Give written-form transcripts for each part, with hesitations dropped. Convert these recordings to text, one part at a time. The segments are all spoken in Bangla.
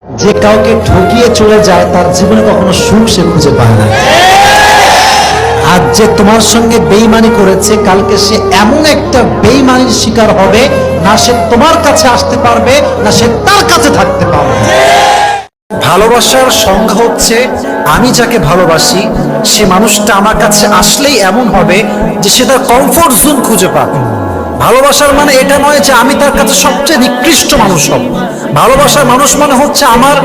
যে কাউকে ঠকিয়ে চলে যায় তার জীবনে কখনো সুখ সে খুঁজে পায় না। আজ যে তোমার সঙ্গে বেঈমানি করেছে, কালকে সে এমন একটা বেঈমানির শিকার হবে, না সে তোমার কাছে আসতে পারবে, না সে তার কাছে থাকতে পারবে। ভালোবাসার সংজ্ঞা হচ্ছে, আমি যাকে ভালোবাসি সে মানুষটা আমার কাছে আসলেই এমন হবে যে সে তার কমফোর্ট জোন খুঁজে পাবে। ভালোবাসার মানে এটা নয় যে আমি তার কাছে সবচেয়ে নিকৃষ্ট মানুষ হব। ভালোবাসার মানুষ মানে হচ্ছে আমার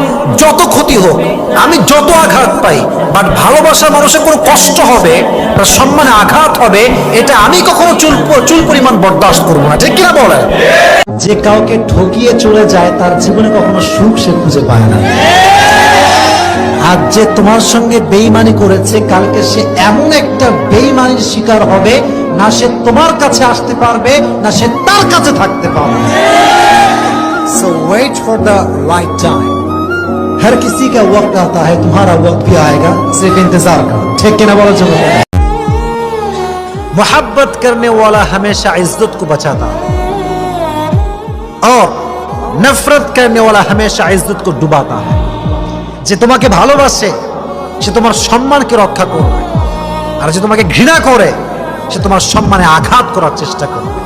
যত ক্ষতি হোক, আমি যত আঘাত পাই, বাট ভালোবাসার মানুষের কোনো কষ্ট হবে, তার সম্মানে আঘাত হবে, এটা আমি কখনো চুল পরিমাণ বরদাস্ত করবো না। ঠিক কিনা বলে? যে কাউকে ঠকিয়ে চলে যায় তার জীবনে কখনো সুখ সে খুঁজে পায় না। আজ যে তোমার সঙ্গে বেঈমানি করেছে, কালকে সে এমন একটা বেঈমানির শিকার হবে, না সে তোমার কাছে আসতে পারবে, না সে তার কাছে থাকতে পারবে। So wait for the right time. हर किसी का वक्त आता है, तुम्हारा वक्त भी आएगा, सिर्फ इंतजार करो। ठीक है ना? बोलो चलो। मोहब्बत करने वाला हमेशा इज्जत को बचाता है और नफरत करने वाला हमेशा इज्जत को डुबाता है। যে তোমাকে ভালোবাসে সে তোমার সম্মানকে রক্ষা করবে, আর যে তোমাকে ঘৃণা করে সে তোমার সম্মানে আঘাত করার চেষ্টা করবে।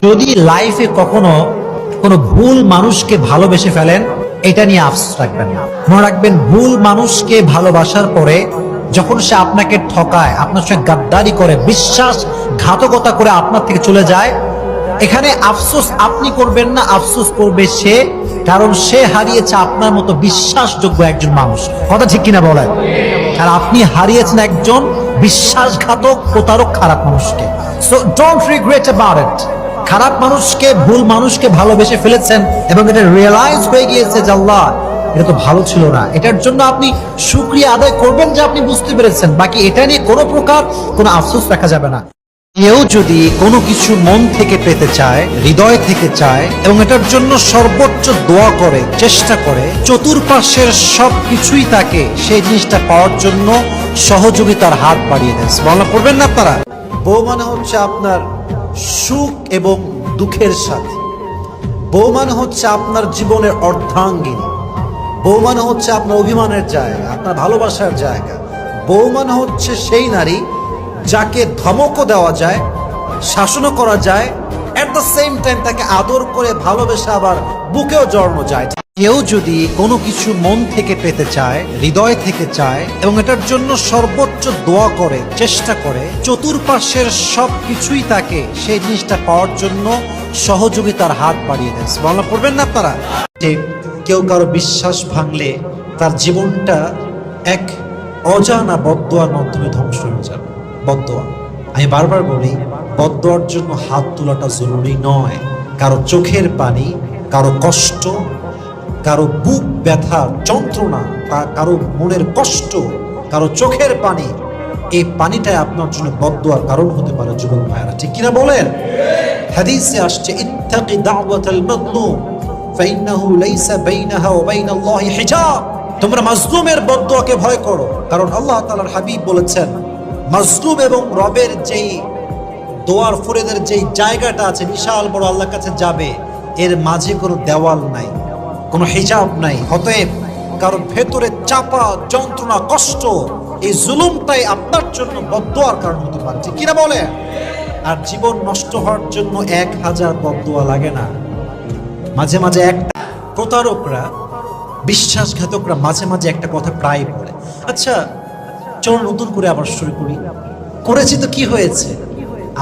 যদি লাইফে কখনো কোনো ভুল মানুষকে ভালোবেসে ফেলেন, এটা নিয়ে আফসোস রাখবেন না। মনে রাখবেন, ভুল মানুষকে ভালোবাসার পরে যখন সে আপনাকে ঠকায়, আপনার সঙ্গে গাদ্দারি করে, বিশ্বাসঘাতকতা করে আপনার থেকে চলে যায়, এখানে আফসোস আপনি করবেন না, আফসোস করবে সে, কারণ সে হারিয়েছে আপনার মতো বিশ্বাসযোগ্য একজন মানুষ। কথা ঠিক কিনা বলেন? আর আপনি হারিয়েছেন একজন বিশ্বাসঘাতক, প্রতারক, খারাপ মানুষকে। So don't regret about it. খারাপ মানুষকে, ভুল মানুষকে ভালোবেসে ফেলেছেন এবং এটা রিয়েলাইজ হয়ে গিয়েছে যে আল্লাহ, এটা তো ভালো ছিল না। এটার জন্য আপনি শুকরিয়া আদায় করবেন যে আপনি বুঝতে পেরেছেন। বাকি এটা নিয়ে কোনো প্রকার কোনো আফসোস রাখা যাবে না। কেউ যদি কোনো কিছু মন থেকে পেতে চায়, হৃদয় থেকে চায়, এবং এটার জন্য সর্বোচ্চ দোয়া করে, চেষ্টা করে, চতুর্পাশের সব কিছুই তাকে সেই জিনিসটা পাওয়ার জন্য সহযোগিতার হাত বাড়িয়ে দেয়। সুবহানাল্লাহ পড়বেন না আপনারা? বউ মানে হচ্ছে আপনার সুখ এবং দুঃখের সাথী। বউ মানে হচ্ছে আপনার জীবনের অর্ধাঙ্গিনী। বউ মানে হচ্ছে আপনার অভিমানের জায়গা, আপনার ভালোবাসার জায়গা। বউ মানে হচ্ছে সেই নারী যাকে ধমকও দেওয়া যায়, শাসনও করা যায়, এট দ্য সেম টাইম তাকে আদর করে ভালোবেসে আবার বুকেও জড়ানো যায়। কেউ যদি কোনো কিছু মন থেকে পেতে চায়, হৃদয় থেকে চায়, এবং এটার জন্য সর্বোচ্চ দোয়া করে, চেষ্টা করে, চতুর্পাশের সব কিছুই তাকে সেই জিনিসটা পাওয়ার জন্য সহযোগিতার হাত বাড়িয়ে দেয়। সুবহানাল্লাহ পড়বেন না আপনারা? কেউ কারো বিশ্বাস ভাঙলে তার জীবনটা এক অজানা বদদোয়ার মাধ্যমে ধ্বংস হয়ে যাবে। বদদোয়া, আমি বারবার বলি, বদদোয়ার জন্য হাত তোলাটা জরুরি নয়। কারো চোখের পানি, কারো কষ্ট, কারো বুক ব্যথা, যন্ত্রণা, কারো মনের কষ্ট, কারো চোখের পানি, এই পানিটাই আপনার জন্য বদদোয়ার কারণ হতে পারে। যুবক ভাইয়েরা, ঠিক কিনা বলেন? হাদিসে আসছে, ইত্তাকি দাওয়াতাল মাজলুম ফাইন্নাহু লাইসা বাইনাহা ওয়া বাইনাল্লাহি হিজাব। তোমরা মাজলুমের বদদোয়াকে ভয় করো, কারণ আল্লাহ তাআলার হাবিব বলেছেন, মাজলুম এবং রবের যেই দোয়ার ফরিয়াদের যেই জায়গাটা আছে, বিশাল বড়, আল্লাহর কাছে যাবে, এর মাঝে কোনো দেওয়াল নাই, কোনো হিজাব নাই। অতএব কারো ভেতরে চাপা যন্ত্রণা, কষ্ট, এই জুলুমটাই আপনার জন্য বদদোয়ার কারণ হতে পারে। ঠিক কিনা বলে? আর জীবন নষ্ট হওয়ার জন্য 1000 বদদোয়া লাগে না। মাঝে মাঝে একটা প্রতারকরা, বিশ্বাসঘাতকরা মাঝে মাঝে একটা কথা প্রায় বলে, আচ্ছা চলো নতুন করে আবার শুরু করি, করেছি তো কি হয়েছে,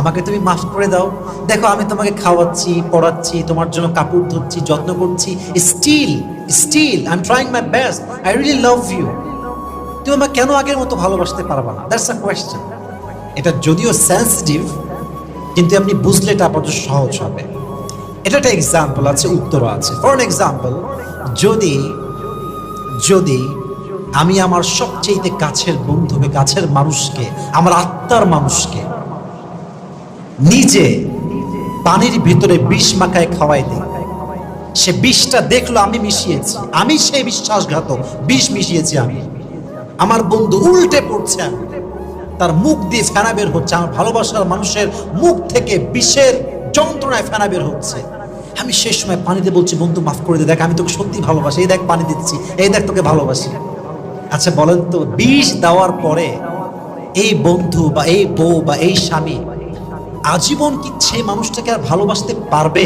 আমাকে তুমি মাফ করে দাও, দেখো আমি তোমাকে খাওয়াচ্ছি, পড়াচ্ছি, তোমার জন্য কাপড় ধুচ্ছি, যত্ন করছি, still I am trying my best, I really love you, তুমি আমাকে কেন আগের মতো ভালোবাসতে পারবা না? That's a question. এটা যদিও সেন্সিটিভ, কিন্তু আপনি বুঝলে এটা আপনার সহজ হবে। এটা একটা এক্সাম্পল আছে, উত্তর আছে। ফর এন এক্সাম্পল, যদি আমি আমার সবচেয়ে কাছের বন্ধুকে, কাছের মানুষকে, আমার আত্মার মানুষকে নিজে পানির ভিতরে বিষ মাখায় খাওয়াই দিই, সে বিষটা দেখলো আমি মিশিয়েছি, আমি সেই বিশ্বাসঘাতক, বিষ মিশিয়েছি আমি, আমার বন্ধু উল্টে পড়ছে, তার মুখ দিয়ে ফেনা বের হচ্ছে, আমার ভালোবাসার মানুষের মুখ থেকে বিষের যন্ত্রণায় ফেনা বের হচ্ছে। আমি শেষ সময় পানিতে বলছি, বন্ধু মাফ করে দে, দেখ আমি তোকে সত্যি ভালোবাসি, এই দেখ পানি দিচ্ছি, এই দেখ তোকে ভালোবাসি। আচ্ছা বলেন তো, বিষ দেওয়ার পরে এই বন্ধু বা এই বউ বা এই স্বামী আজীবন কি সেই মানুষটাকে আর ভালোবাসতে পারবে?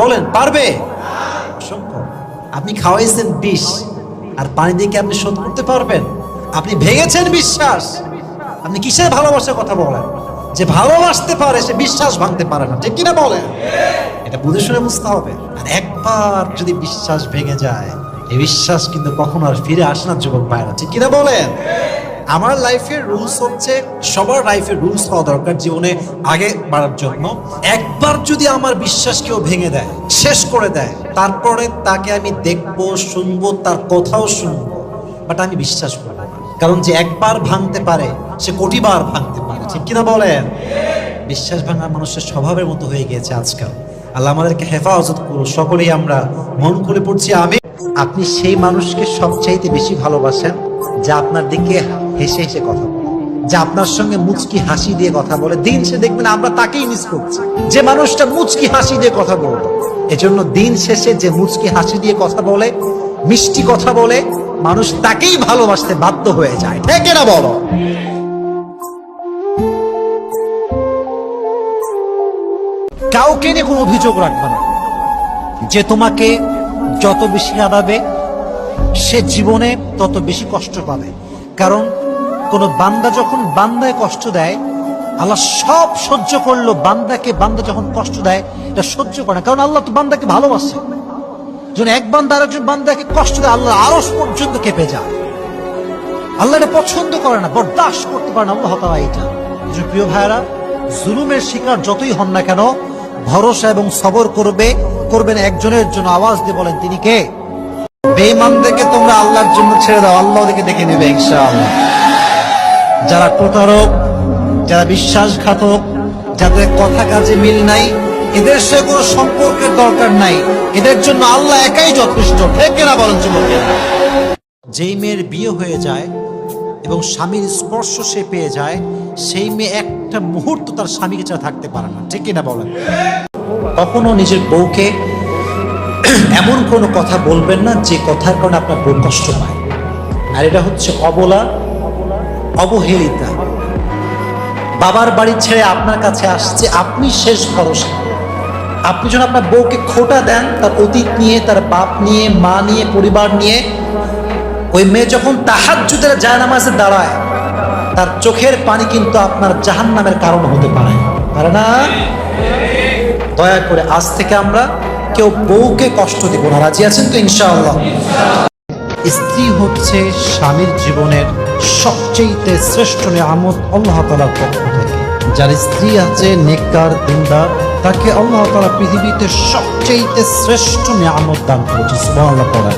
বলেন পারবে? অসম্ভব। আপনি খাওয়াইছেন বিষ, আর পানি দিয়ে কি আপনি শোধ করতে পারবেন? আপনি ভেঙেছেন বিশ্বাস, আপনি কিসের ভালোবাসার কথা বলেন? যে ভালোবাসতে পারে সে বিশ্বাস ভাঙতে পারে না, ঠিক কিনা বলেন? এটা বুঝে শুনে বুঝতে হবে। আর একবার যদি বিশ্বাস ভেঙে যায়, এই বিশ্বাস কিন্তু কখনো আর ফিরে আসে না, যুবক ভাইরা, ঠিক কিনা বলেন? আমার লাইফের রুলস হচ্ছে, সবার লাইফের রুলস হওয়া দরকার জীবনে আগে বাড়ার জন্য। একবার যদি আমার বিশ্বাস কেউ ভেঙে দেয়, শেষ করে দেয়, তারপরে তাকে আমি দেখবো, শুনবো, তার কথাও শুনবো, বাট আমি বিশ্বাস করবো না। কারণ যে একবার ভাঙতে পারে সে কোটিবার ভাঙতে পারে, ঠিক কিনা বলেন? বিশ্বাস ভাঙা মানুষের স্বভাবের মতো হয়ে গিয়েছে আজকাল। আল্লাহ আমাদেরকে হেফাজত করুন। সকলেই আমরা মন খুলে পড়ছি আমি। আপনি সেই মানুষকে সবচাইতে বেশি ভালোবাসেন যা আপনার দিকে হেসে হেসে কথা বলে, যা আপনার সঙ্গে মুচকি হাসি দিয়ে কথা বলে। দিন সে দেখবেন আমরা তাকেই মিস করছি, যে মানুষটা মুচকি হাসি দিয়ে কথা বলতো। এজন্য দিন শেষে যে মুচকি হাসি দিয়ে কথা বলে, মিষ্টি কথা বলে, মানুষ তাকেই ভালোবাসতে বাধ্য হয়ে যায়, ঠিক না বলো? কাউকে নিয়ে কোনো অভিযোগ রাখবে না। যে তোমাকে যত বেশি কাঁদাবে সে জীবনে তত বেশি কষ্ট পাবে। কারণ কোন বান্দা যখন বান্দায় কষ্ট দেয়, আল্লাহ সব সহ্য করলো, বান্দা যখন কষ্ট দেয় এটা সহ্য করে না, কারণ আল্লাহ তো বান্দাকে ভালোবাসে। যখন এক বান্দা আরেকজন বান্দাকে কষ্ট দেয়, আল্লাহ আরশ পর্যন্ত কেঁপে যায়। আল্লাহ এটা পছন্দ করে না, বরদাস্ত করতে পারে না আল্লাহ তাআলা এটা। প্রিয় ভাইরা, জুলুমের শিকার যতই হন না কেন, ভরসা এবং সবর করবেন একজনের জন্য। আওয়াজ দিয়ে বলেন, তিনি কে? বেঈমানদেরকে তোমরা আল্লাহর জন্য ছেড়ে দাও, আল্লাহ ওদেরকে দেখে নেবে ইনশাআল্লাহ। যারা প্রতারক, যারা বিশ্বাসঘাতক, যাদের কথা কাজে মিল নাই, এদের সাথে কোনো সম্পর্কের দরকার নাই, এদের জন্য আল্লাহ একাই যথেষ্ট, ঠিক কিনা বলেন যুবকেরা? যেই মেয়ের বিয়ে হয়ে যায় এবং স্বামীর স্পর্শ সে পেয়ে যায়, সেই মেয়ে একটা মুহূর্ত তার স্বামীকে ছাড়া থাকতে পারে না, ঠিক কিনা বলেন? কখনো নিজের বউকে এমন কোনো কথা বলবেন না যে কথার কারণে আপনার বউ কষ্ট পায়। আর এটা হচ্ছে অবলা, অবহেলিতা। বাবার বাড়ি ছেড়ে আপনার কাছে আসছে, আপনি শেষ ভরসা। আপনি যখন আপনার বউকে খোঁটা দেন, তার অতীত নিয়ে, তার বাপ নিয়ে, মা নিয়ে, পরিবার নিয়ে, ওই মেয়ে যখন তাহাজ্জুদের জায়নামাজে দাঁড়ায়, তার চোখের পানি কিন্তু আপনার জাহান্নামের কারণ হতে পারে না? দয়া করে আজ থেকে আমরা কেউ বউকে কষ্ট দিব না, রাজি আছেন তো ইনশাআল্লাহ? স্ত্রী হচ্ছে স্বামীর জীবনের সবচেয়ে শ্রেষ্ঠ নিয়ামত আল্লাহ তাআলার পক্ষ থেকে। যার স্ত্রী আছে নেককার, দিনদার, তাকে আল্লাহ তাআলা পৃথিবীতে সবচেয়ে শ্রেষ্ঠ নিয়ামত দান করেছে। সুবহানাল্লাহ।